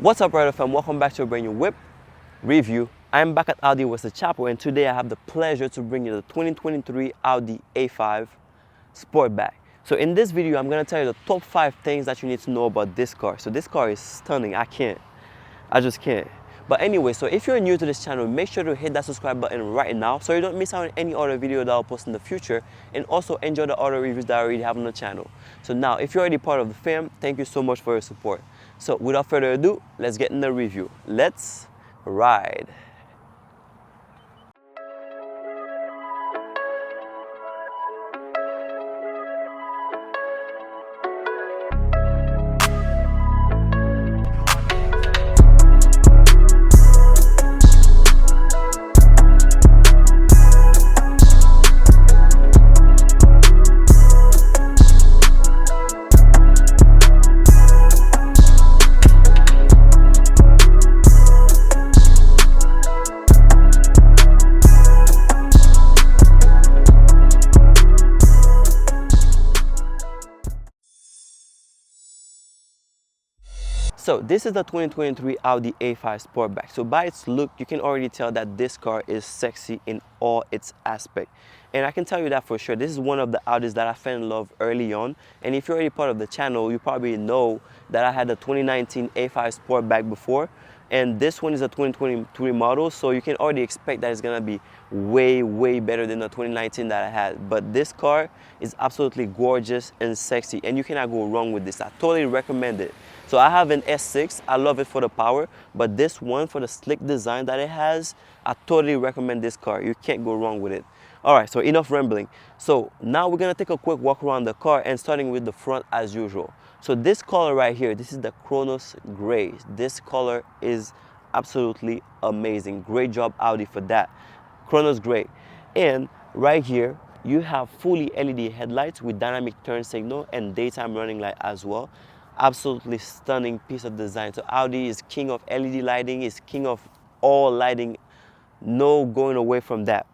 What's up, Rider fam? Welcome back to a brand new whip review. I'm back at Audi West Chapel, and today I have the pleasure to bring you the 2023 Audi A5 Sportback. So in this video, I'm gonna tell you the top 5 things that you need to know about this car. So this car is stunning. I just can't. But anyway, so if you're new to this channel, make sure to hit that subscribe button right now so you don't miss out on any other video that I'll post in the future, and also enjoy the other reviews that I already have on the channel. So now, if you're already part of the fam, thank you so much for your support. So without further ado, let's get in the review. Let's ride. So this is the 2023 Audi A5 Sportback. So by its look, you can already tell that this car is sexy in all its aspects. And I can tell you that for sure. This is one of the Audis that I fell in love early on. And if you're already part of the channel, you probably know that I had the 2019 A5 Sportback before. And this one is a 2023 model, so you can already expect that it's gonna be way better than the 2019 that I had. But this car is absolutely gorgeous and sexy, and you cannot go wrong with this. I totally recommend it. So I have an S6, I love it for the power, but this one, for the slick design that it has, I totally recommend this car. You can't go wrong with it. All right, so enough rambling. So now we're gonna take a quick walk around the car, and starting with the front as usual. So this color right here, this is the Chronos Gray. This color is absolutely amazing. Great job, Audi, for that. Chronos Gray. And right here, you have fully LED headlights with dynamic turn signal and daytime running light as well. Absolutely stunning piece of design. So Audi is king of LED lighting, is king of all lighting. No going away from that.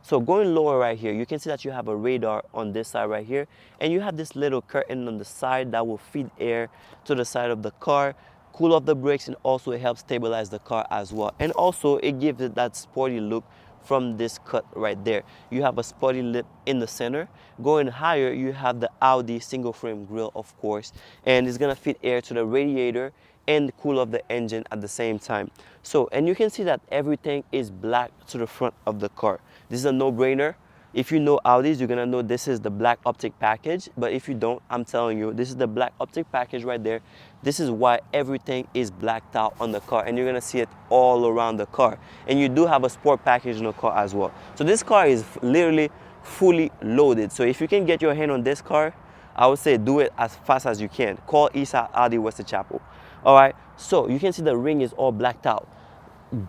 So going lower right here, you can see that you have a radar on this side right here, and you have this little curtain on the side that will feed air to the side of the car, cool off the brakes, and also it helps stabilize the car as well. And also it gives it that sporty look from this cut right there. You have a sporty lip in the center. Going higher, you have the Audi single frame grille, of course, and it's gonna feed air to the radiator and cool off the engine at the same time. So, and you can see that everything is black to the front of the car. This is a no-brainer. If you know Audis, you're gonna know this is the black optic package, but if you don't, I'm telling you, this is the black optic package right there. This is why everything is blacked out on the car, and you're gonna see it all around the car. And you do have a sport package in the car as well. So this car is literally fully loaded. So if you can get your hand on this car, I would say do it as fast as you can. Call Isa Audi West Chapel. All right, so you can see the ring is all blacked out.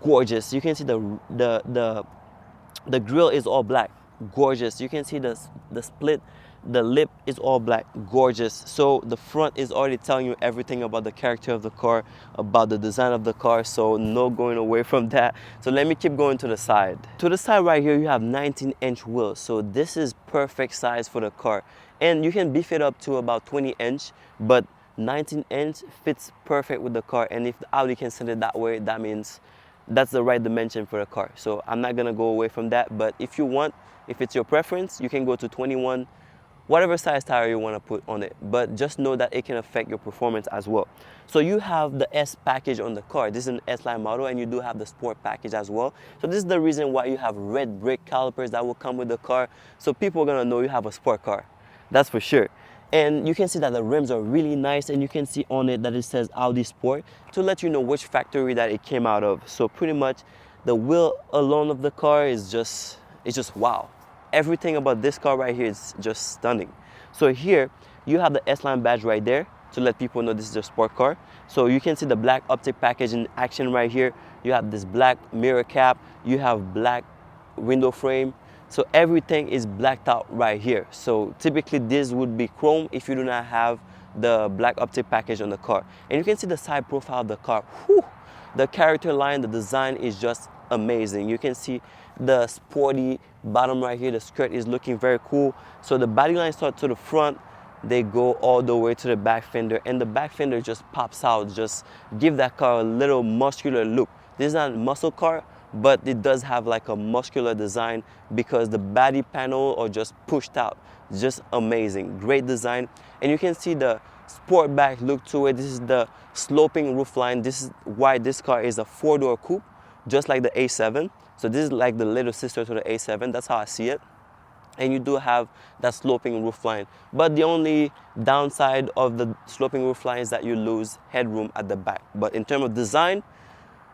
Gorgeous. You can see the grille is all black. Gorgeous. You can see the split, the lip is all black. Gorgeous. So the front is already telling you everything about the character of the car, about the design of the car, so no going away from that. So let me keep going to the side. To the side right here, you have 19-inch wheels. So this is perfect size for the car, and you can beef it up to about 20-inch, but 19-inch fits perfect with the car. And if the Audi can send it that way, that means that's the right dimension for the car. So I'm not gonna go away from that, but if you want, if it's your preference, you can go to 21, whatever size tire you want to put on it, but just know that it can affect your performance as well. So you have the S package on the car. This is an S-Line model, and you do have the sport package as well. So this is the reason why you have red brake calipers that will come with the car, so people are gonna know you have a sport car. That's for sure. And you can see that the rims are really nice, and you can see on it that it says Audi Sport to let you know which factory that it came out of. So pretty much the wheel alone of the car is just wow. Everything about this car right here is just stunning. So here you have the S-Line badge right there to let people know this is a sport car. So you can see the black optic package in action right here. You have this black mirror cap, you have black window frame. So everything is blacked out right here. So typically this would be chrome if you do not have the black optic package on the car. And you can see the side profile of the car. Whew. The character line, the design is just amazing. You can see the sporty bottom right here. The skirt is looking very cool. So the body line starts to the front, they go all the way to the back fender, and the back fender just pops out, just give that car a little muscular look. This is not a muscle car, but it does have like a muscular design because the body panel are just pushed out. Just amazing, great design. And you can see the sportback look to it. This is the sloping roofline. This is why this car is a 4-door coupe, just like the A7. So this is like the little sister to the A7. That's how I see it. And you do have that sloping roofline. But the only downside of the sloping roofline is that you lose headroom at the back. But in terms of design,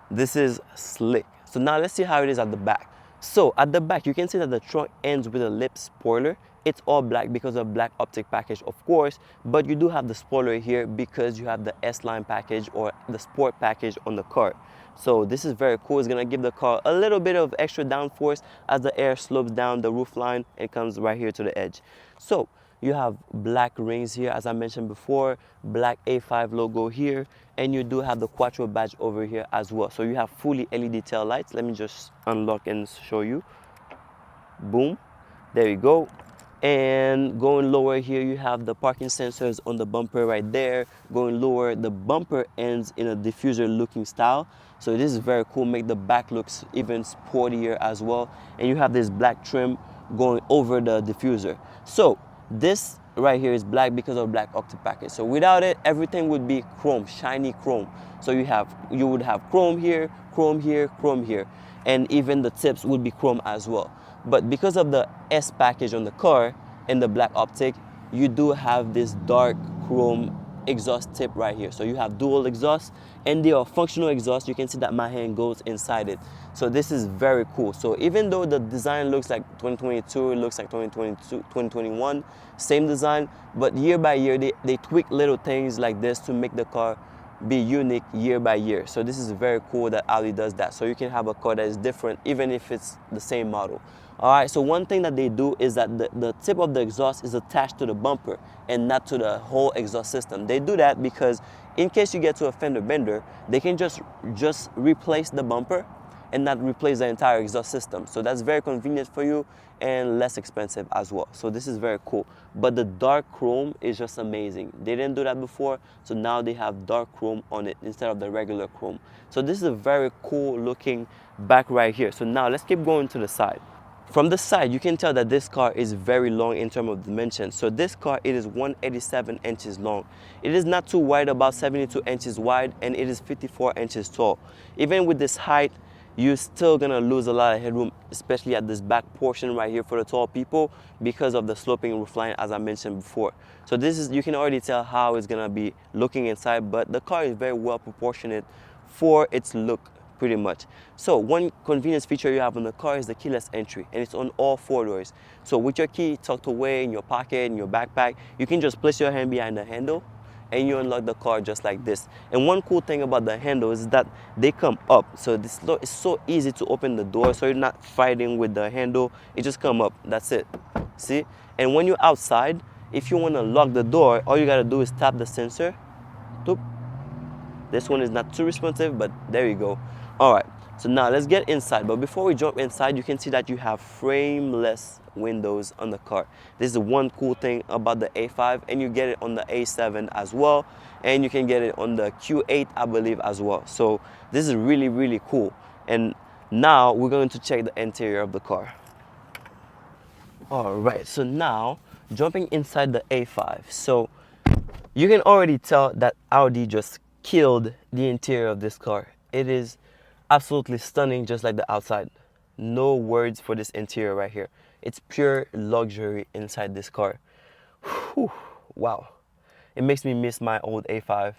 this is slick. So now let's see how it is at the back. So at the back, you can see that the trunk ends with a lip spoiler. It's all black because of black optic package, of course, but you do have the spoiler here because you have the S-Line package or the sport package on the car. So this is very cool. It's gonna give the car a little bit of extra downforce as the air slopes down the roof line and comes right here to the edge. So you have black rings here, as I mentioned before, black A5 logo here, and you do have the Quattro badge over here as well. So you have fully LED tail lights. Let me just unlock and show you. Boom, there you go. And going lower here, you have the parking sensors on the bumper right there. Going lower, the bumper ends in a diffuser looking style. So this is very cool, make the back looks even sportier as well. And you have this black trim going over the diffuser. So this right here is black because of black optic package. So without it, everything would be chrome, shiny chrome. So you would have chrome here, chrome here, chrome here. And even the tips would be chrome as well. But because of the S package on the car and the black optic, you do have this dark chrome exhaust tip right here. So you have dual exhaust, and they are functional exhaust. You can see that my hand goes inside it. So this is very cool. So even though the design looks like 2022, it looks like 2022, 2021, same design, but year by year, they tweak little things like this to make the car be unique year by year. So this is very cool that Audi does that. So you can have a car that is different even if it's the same model. All right, so one thing that they do is that the tip of the exhaust is attached to the bumper and not to the whole exhaust system. They do that because in case you get to a fender bender, they can just replace the bumper and not replace the entire exhaust system. So that's very convenient for you and less expensive as well. So this is very cool. But the dark chrome is just amazing. They didn't do that before, so now they have dark chrome on it instead of the regular chrome. So this is a very cool looking back right here. So now let's keep going to the side. From the side, you can tell that this car is very long in terms of dimensions. So this car, it is 187 inches long. It is not too wide, about 72 inches wide, and it is 54 inches tall. Even with this height, you're still gonna lose a lot of headroom, especially at this back portion right here for the tall people because of the sloping roofline, as I mentioned before. So this is, you can already tell how it's gonna be looking inside, but the car is very well proportionate for its look, pretty much. So one convenience feature you have on the car is the keyless entry, and it's on all 4 doors. So with your key tucked away in your pocket, in your backpack, you can just place your hand behind the handle and you unlock the car just like this. And one cool thing about the handles is that they come up. So this is so easy to open the door, so you're not fighting with the handle. It just come up, that's it. See? And when you're outside, if you want to lock the door, all you got to do is tap the sensor. Toop. This one is not too responsive, but there you go. All right, so now let's get inside. But before we jump inside, you can see that you have frameless windows on the car. This is one cool thing about the A5, and you get it on the A7 as well, and you can get it on the Q8, I believe, as well. So this is really, really cool. And now we're going to check the interior of the car. All right, so now jumping inside the A5. So you can already tell that Audi just killed the interior of this car. It is absolutely stunning, just like the outside. No words for this interior right here. It's pure luxury inside this car. Whew, wow. It makes me miss my old A5,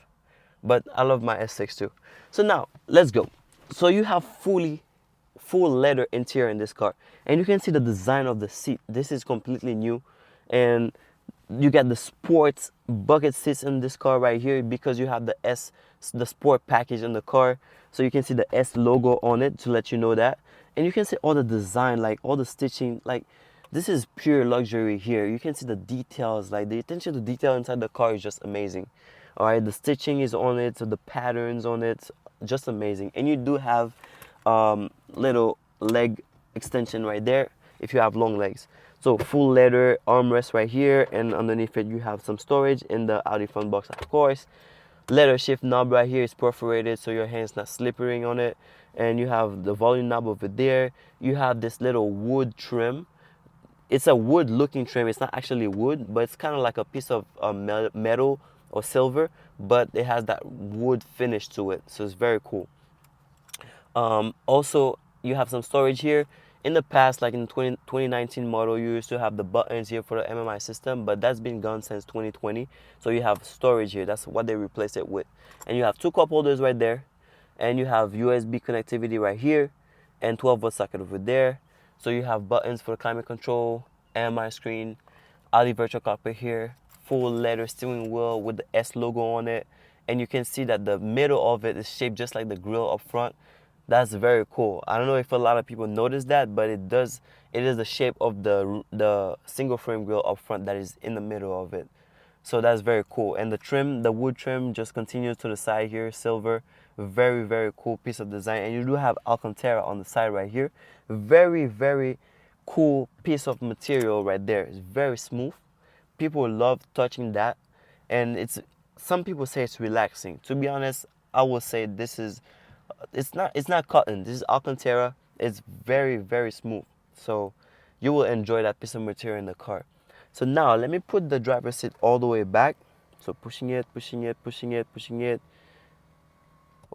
but I love my S6 too. So now, let's go. So you have full leather interior in this car, and you can see the design of the seat. This is completely new, and you get the sports bucket seats in this car right here because you have the sport package in the car. So you can see the S logo on it to let you know that. And you can see all the design, like all the stitching, like this is pure luxury here. You can see the details, like the attention to detail inside the car is just amazing. All right, the stitching is on it, so the patterns on it, just amazing. And you do have little leg extension right there. if you have long legs. So full leather armrest right here, and underneath it you have some storage in the Audi front box, of course. Leather shift knob right here is perforated so your hand's not slippering on it, and you have the volume knob over there. You have this little wood trim. It's a wood looking trim. It's not actually wood, but it's kind of like a piece of metal or silver, but it has that wood finish to it, so it's very cool. Also, you have some storage here. In the past, like in 2019 model, you used to have the buttons here for the MMI system, but that's been gone since 2020. So you have storage here. That's what they replaced it with. And you have two cup holders right there, and you have USB connectivity right here, and 12-volt socket over there. So you have buttons for climate control, MMI screen, Audi virtual cockpit here, full leather steering wheel with the S logo on it, and you can see that the middle of it is shaped just like the grille up front. That's very cool. I don't know if a lot of people notice that, but it does. It is the shape of the single frame grille up front that is in the middle of it. So that's very cool. And the trim, the wood trim, just continues to the side here, silver. Very, very cool piece of design. And you do have Alcantara on the side right here. Very, very cool piece of material right there. It's very smooth. People love touching that, and some people say it's relaxing. To be honest, I would say this is it's not cotton. This is Alcantara. It's very, very smooth. So you will enjoy that piece of material in the car. So now let me put the driver's seat all the way back. So pushing it, pushing it, pushing it, pushing it.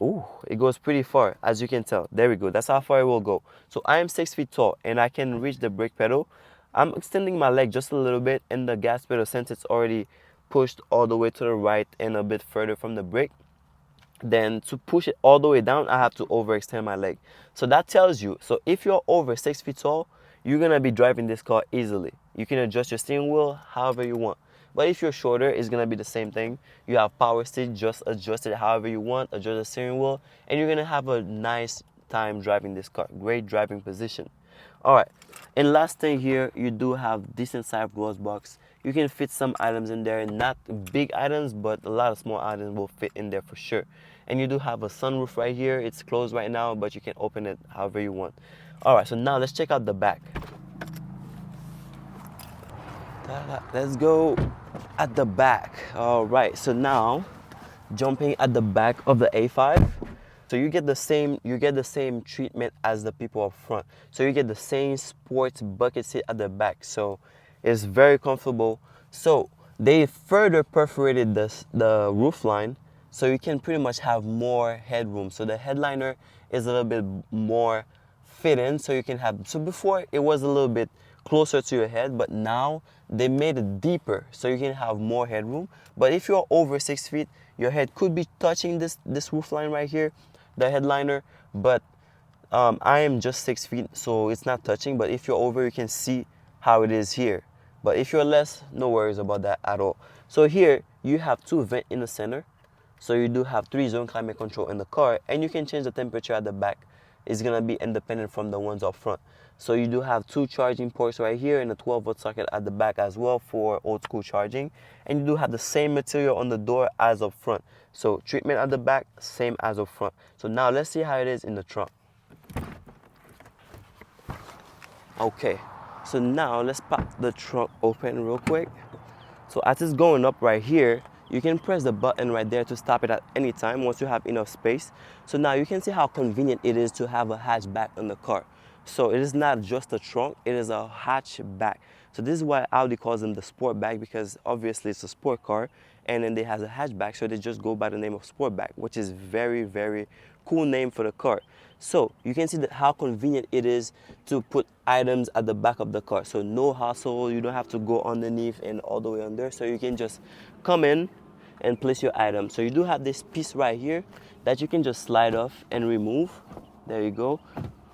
Ooh, it goes pretty far, as you can tell. There we go. That's how far it will go. So I am 6 feet tall and I can reach the brake pedal. I'm extending my leg just a little bit, and the gas pedal, since it's already pushed all the way to the right and a bit further from the brake, then to push it all the way down, I have to overextend my leg. So that tells you, so if you're over 6 feet tall, you're gonna be driving this car easily. You can adjust your steering wheel however you want. But if you're shorter, it's gonna be the same thing. You have power seat, just adjust it however you want, adjust the steering wheel, and you're gonna have a nice time driving this car. Great driving position. All right, and last thing here, you do have decent sized glove box. You can fit some items in there, not big items, but a lot of small items will fit in there for sure. And you do have a sunroof right here. It's closed right now, but you can open it however you want. All right, so now let's check out the back. Let's go at the back. All right, so now jumping at the back of the A5. So you get the same treatment as the people up front. So you get the same sports bucket seat at the back. So it's very comfortable. So they further perforated the roof line, so you can pretty much have more headroom. So the headliner is a little bit more fit in, so you can have. So before it was a little bit closer to your head, but now they made it deeper, so you can have more headroom. But if you're over 6 feet, your head could be touching this roof line right here, the headliner, but I am just 6 feet, so it's not touching. But if you're over, you can see how it is here. But if you're less, no worries about that at all. So here you have two vents in the center, so you do have 3-zone climate control in the car, and you can change the temperature at the back. It's gonna be independent from the ones up front. So you do have 2 charging ports right here and a 12-volt socket at the back as well for old school charging. And you do have the same material on the door as up front. So treatment at the back, same as up front. So now let's see how it is in the trunk. Okay, so now let's pop the trunk open real quick. So as it's going up right here, you can press the button right there to stop it at any time once you have enough space. So now you can see how convenient it is to have a hatchback in the car. So it is not just a trunk, it is a hatchback. So this is why Audi calls them the Sportback, because obviously it's a sport car, and then they have a hatchback, so they just go by the name of Sportback, which is very, very cool name for the car. So you can see that how convenient it is to put items at the back of the car. So no hassle, you don't have to go underneath and all the way under. So you can just come in and place your item. So you do have this piece right here that you can just slide off and remove. There you go.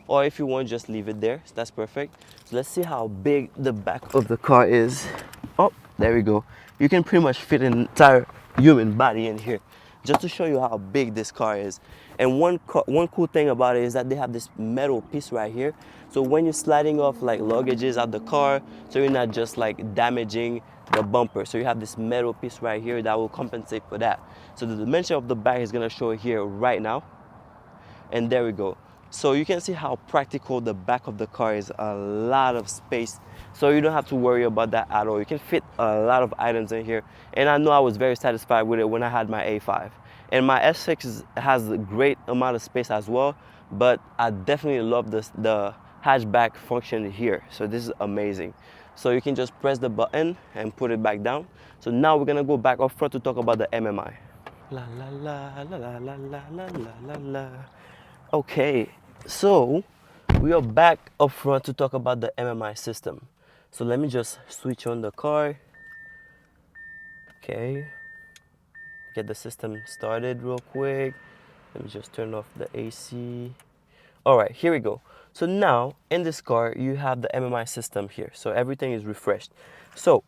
Or if you want, just leave it there. So that's perfect. So let's see how big the back of the car is. Oh, there we go. You can pretty much fit an entire human body in here, just to show you how big this car is. And one cool thing about it is that they have this metal piece right here. So when you're sliding off like luggages out the car, so you're not just like damaging the bumper. So you have this metal piece right here that will compensate for that. So the dimension of the back is gonna show here right now. And there we go. So you can see how practical the back of the car is. A lot of space, so you don't have to worry about that at all. You can fit a lot of items in here, and I know I was very satisfied with it when I had my A5. And my S6 has a great amount of space as well, but I definitely love the hatchback function here. So this is amazing. So you can just press the button and put it back down. So now we're gonna go back up front to talk about the MMI. La la la la la la la la la la la. Okay, so we are back up front to talk about the MMI system. So let me just switch on the car. Okay, get the system started real quick. Let me just turn off the AC. All right, here we go. So now in this car, you have the MMI system here. So everything is refreshed. So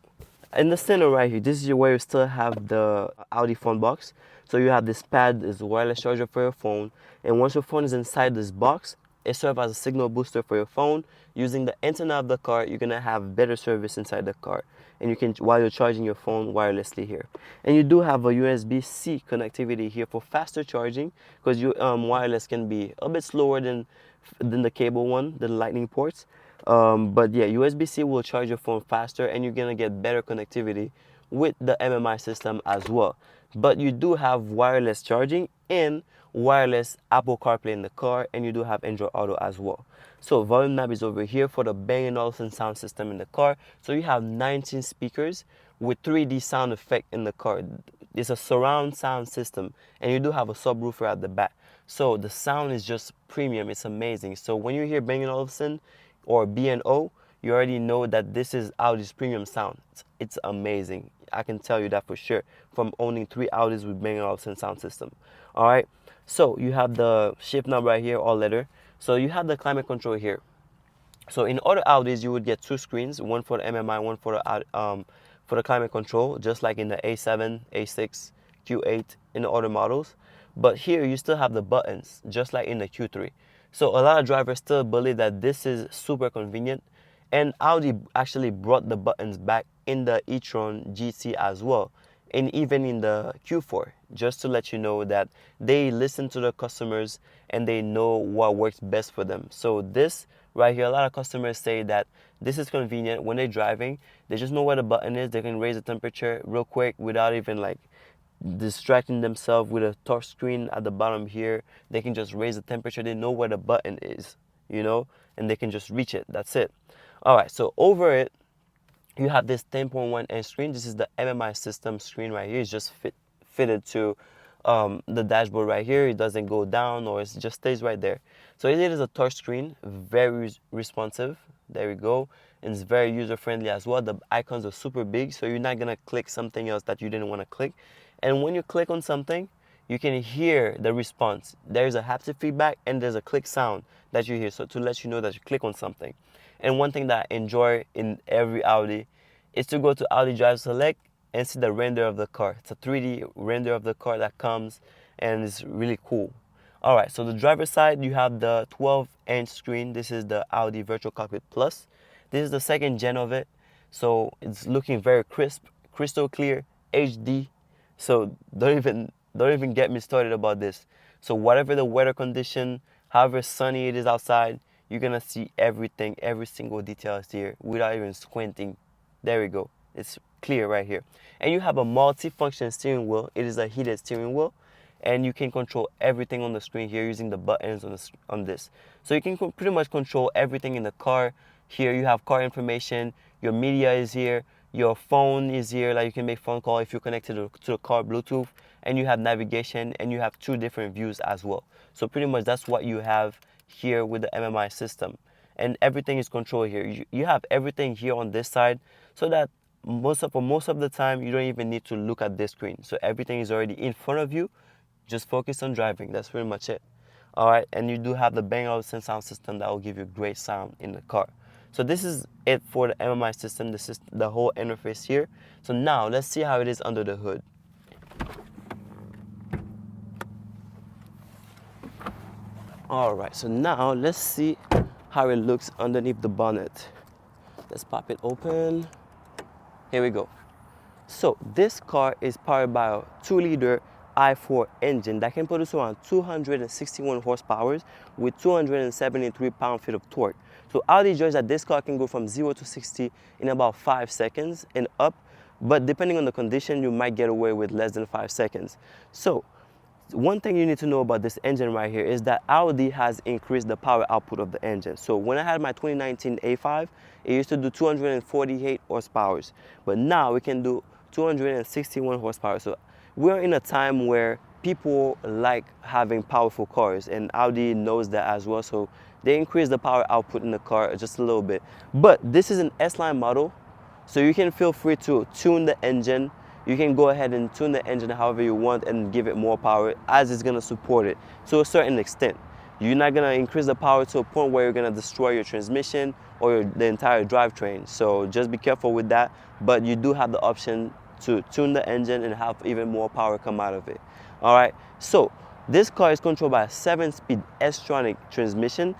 in the center right here, this is where you still have the Audi phone box. So you have this pad, this wireless charger for your phone. And once your phone is inside this box, it serves as a signal booster for your phone. Using the antenna of the car, you're gonna have better service inside the car. And you can, while you're charging your phone wirelessly here. And you do have a USB-C connectivity here for faster charging, because your wireless can be a bit slower than the cable one, the lightning ports. But yeah, USB-C will charge your phone faster, and you're gonna get better connectivity with the MMI system as well. But you do have wireless charging and wireless Apple CarPlay in the car, and you do have Android Auto as well. So volume knob is over here for the Bang & Olufsen sound system in the car. So you have 19 speakers with 3D sound effect in the car. It's a surround sound system, and you do have a subwoofer at the back. So the sound is just premium. It's amazing. So when you hear Bang & Olufsen or B&O, you already know that this is Audi's premium sound. It's amazing. I can tell you that for sure from owning 3 Audis with Bang & Olufsen sound system. All right. So you have the shift knob right here, all leather. So you have the climate control here. So in other Audis, you would get 2 screens, one for the MMI, one for the climate control, just like in the A7, A6, Q8, in the other models. But here you still have the buttons, just like in the Q3. So a lot of drivers still believe that this is super convenient. And Audi actually brought the buttons back in the e-tron GT as well, and even in the Q4, just to let you know that they listen to the customers and they know what works best for them. So this right here, a lot of customers say that this is convenient when they're driving. They just know where the button is. They can raise the temperature real quick without even like distracting themselves with a touch screen at the bottom here. They can just raise the temperature. They know where the button is, you know, and they can just reach it. That's it. All right, so over it, you have this 10.1-inch screen. This is the MMI system screen right here. It's just fitted to the dashboard right here. It doesn't go down, or it just stays right there. So it is a touch screen, very responsive. There we go. And it's very user-friendly as well. The icons are super big, so you're not gonna click something else that you didn't want to click. And when you click on something, you can hear the response. There's a haptic feedback and there's a click sound that you hear, so to let you know that you click on something. And one thing that I enjoy in every Audi is to go to Audi Drive Select and see the render of the car. It's a 3D render of the car that comes, and it's really cool. All right, so the driver's side, you have the 12-inch screen. This is the Audi Virtual Cockpit Plus. This is the 2nd gen of it, so it's looking very crisp, crystal clear, HD. So don't even get me started about this. So whatever the weather condition, however sunny it is outside, you're gonna see everything, every single detail is here without even squinting. There we go. It's clear right here. And you have a multi-function steering wheel. It is a heated steering wheel, and you can control everything on the screen here using the buttons on this. So you can pretty much control everything in the car. Here you have car information. Your media is here. Your phone is here. Like you can make phone call if you're connected to the car Bluetooth. And you have navigation, and you have 2 different views as well. So pretty much that's what you have here with the MMI system, and everything is controlled here. You have everything here on this side, so that for most of the time you don't even need to look at this screen. So everything is already in front of you. Just focus on driving. That's pretty much it. All right, and you do have the Bang & Olufsen sound system that will give you great sound in the car. So this is it for the MMI system. This is the whole interface here. So now let's see how it is under the hood. All right, so now let's see how it looks underneath the bonnet. Let's pop it open. Here we go. So this car is powered by a 2-liter i4 engine that can produce around 261 horsepower with 273 pound-feet of torque. So Audi judged that this car can go from 0 to 60 in about 5 seconds and up, but depending on the condition, you might get away with less than 5 seconds. So one thing you need to know about this engine right here is that Audi has increased the power output of the engine. So when I had my 2019 A5, it used to do 248 horsepower, but now we can do 261 horsepower. So we're in a time where people like having powerful cars, and Audi knows that as well. So they increase the power output in the car just a little bit. But this is an S-Line model, so you can feel free to tune the engine. You can go ahead and tune the engine however you want and give it more power, as it's gonna support it to a certain extent. You're not gonna increase the power to a point where you're gonna destroy your transmission or the entire drivetrain. So just be careful with that, but you do have the option to tune the engine and have even more power come out of it. All right, so this car is controlled by a 7-speed S-tronic transmission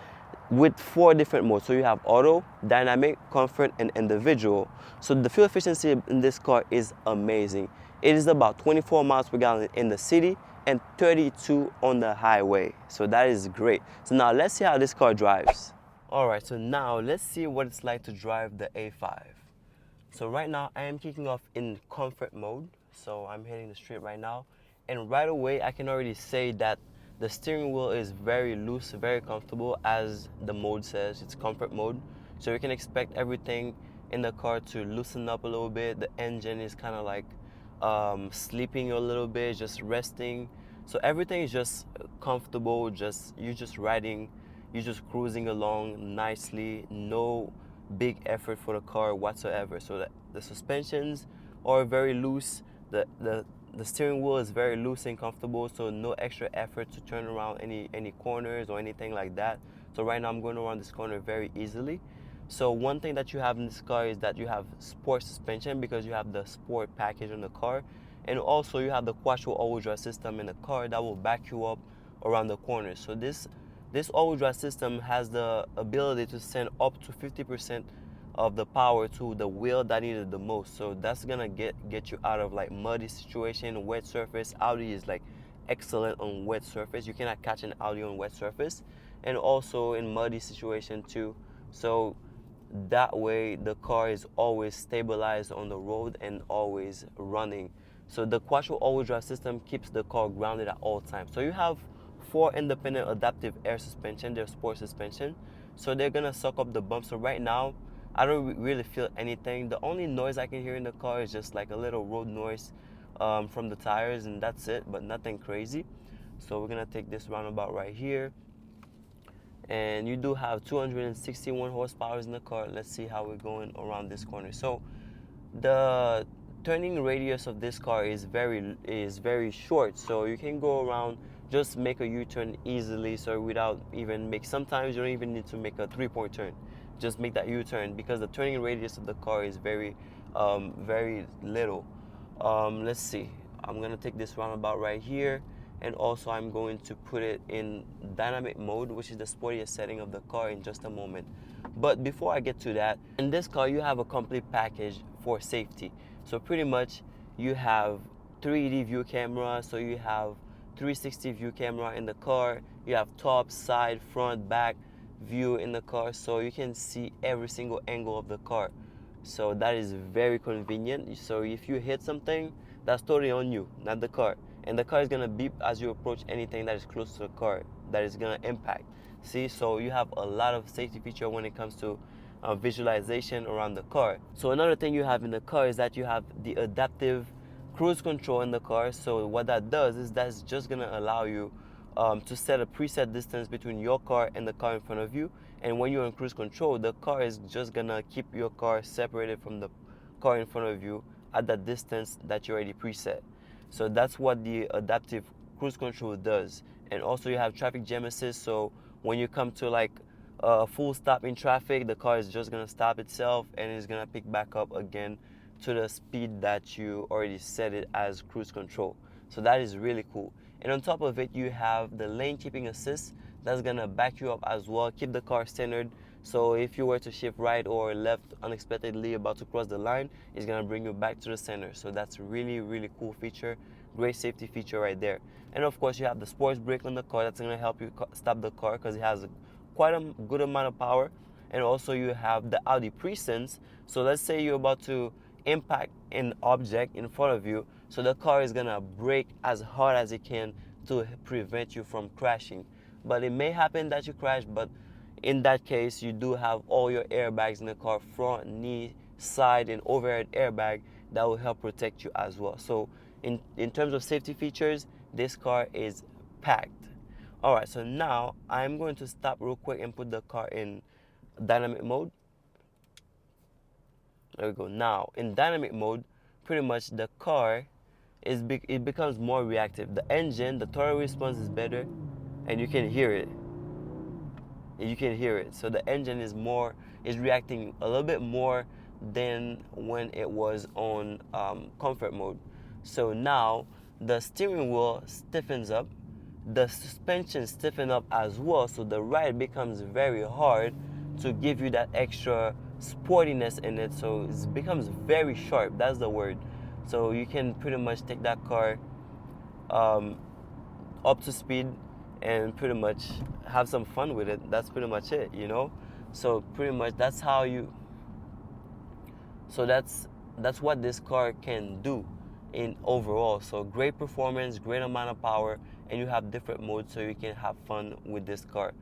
with 4 different modes. So you have auto, dynamic, comfort, and individual. So the fuel efficiency in this car is amazing. It is about 24 miles per gallon in the city and 32 on the highway. So that is great. So now let's see how this car drives. All right, so now let's see what it's like to drive the A5. So right now I am kicking off in comfort mode. So I'm hitting the street right now. And right away I can already say that the steering wheel is very loose, very comfortable, as the mode says. It's comfort mode. So you can expect everything in the car to loosen up a little bit. The engine is kind of like sleeping a little bit, just resting. So everything is just comfortable, you're just riding, you're just cruising along nicely, no big effort for the car whatsoever. So the suspensions are very loose, the steering wheel is very loose and comfortable, so no extra effort to turn around any corners or anything like that. So right now I'm going around this corner very easily. So one thing that you have in this car is that you have sport suspension, because you have the sport package in the car, and also you have the quattro all-wheel drive system in the car that will back you up around the corners. So this all-wheel drive system has the ability to send up to 50% of the power to the wheel that needed the most. So that's gonna get you out of like muddy situation, wet surface. Audi is like excellent on wet surface. You cannot catch an Audi on wet surface, and also in muddy situation too. So that way the car is always stabilized on the road and always running. So the quattro all-wheel drive system keeps the car grounded at all times. So you have 4 independent adaptive air suspension, they're sport suspension, so they're gonna suck up the bumps. So right now I don't really feel anything. The only noise I can hear in the car is just like a little road noise from the tires, and that's it, but nothing crazy. So we're gonna take this roundabout right here, and you do have 261 horsepower in the car. Let's see how we're going around this corner. So the turning radius of this car is very short, so you can go around, just make a U-turn easily. So without even sometimes you don't even need to make a 3-point turn, just make that U-turn, because the turning radius of the car is very little. Let's see, I'm gonna take this roundabout right here, and also I'm going to put it in dynamic mode, which is the sportiest setting of the car, in just a moment. But before I get to that, in this car you have a complete package for safety. So pretty much you have 3D view camera, so you have 360 view camera in the car, you have top, side, front, back view in the car, so you can see every single angle of the car. So that is very convenient. So if you hit something, that's totally on you, not the car. And the car is gonna beep as you approach anything that is close to the car that is gonna impact. See, so you have a lot of safety feature when it comes to visualization around the car. So another thing you have in the car is that you have the adaptive cruise control in the car. So what that does is that's just gonna allow you to set a preset distance between your car and the car in front of you. And when you're in cruise control, the car is just gonna keep your car separated from the car in front of you at that distance that you already preset. So that's what the adaptive cruise control does. And also you have traffic jam assist, so when you come to like a full stop in traffic, the car is just gonna stop itself and it's gonna pick back up again to the speed that you already set it as cruise control. So that is really cool. And on top of it, you have the lane keeping assist that's gonna back you up as well, keep the car centered. So if you were to shift right or left unexpectedly about to cross the line, it's gonna bring you back to the center. So that's really, really cool feature. Great safety feature right there. And of course, you have the sports brake on the car. That's going to help you stop the car because it has quite a good amount of power. And also you have the Audi Presense. So let's say you're about to impact an object in front of you, so the car is gonna brake as hard as it can to prevent you from crashing. But it may happen that you crash, but in that case you do have all your airbags in the car, front, knee, side, and overhead airbag, that will help protect you as well. So in terms of safety features, this car is packed. All right, so now I'm going to stop real quick and put the car in dynamic mode. There we go. Now in dynamic mode, pretty much the car it becomes more reactive. The engine, the throttle response is better, and you can hear it. You can hear it. So the engine is reacting a little bit more than when it was on comfort mode. So now the steering wheel stiffens up, the suspension stiffens up as well. So the ride becomes very hard to give you that extra sportiness in it. So it becomes very sharp. That's the word. So you can pretty much take that car up to speed and pretty much have some fun with it. That's pretty much it, you know. So pretty much that's how you. So that's what this car can do in overall. So great performance, great amount of power, and you have different modes so you can have fun with this car.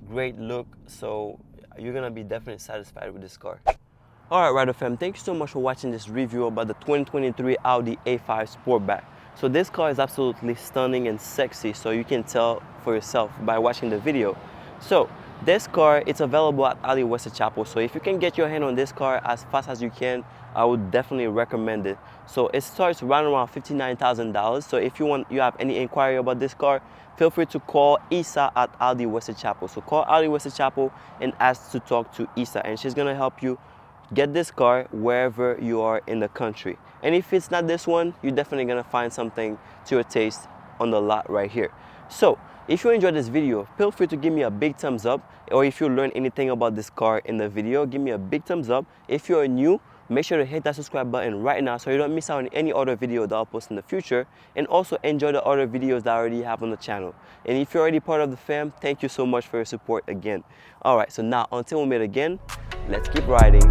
Great look. So you're gonna be definitely satisfied with this car. Alright, Rider fam, thank you so much for watching this review about the 2023 Audi A5 Sportback. So this car is absolutely stunning and sexy, so you can tell for yourself by watching the video. So this car, it's available at Audi West Chapel. So if you can get your hand on this car as fast as you can, I would definitely recommend it. So it starts right around $59,000. So if you have any inquiry about this car, feel free to call Isa at Audi West Chapel. So call Audi West Chapel and ask to talk to Isa, and she's gonna help you get this car wherever you are in the country. And if it's not this one, you're definitely gonna find something to your taste on the lot right here. So if you enjoyed this video, feel free to give me a big thumbs up, or if you learned anything about this car in the video, give me a big thumbs up. If you're new, make sure to hit that subscribe button right now so you don't miss out on any other video that I'll post in the future, and also enjoy the other videos that I already have on the channel. And if you're already part of the fam, thank you so much for your support again. Alright, so now until we meet again, let's keep riding.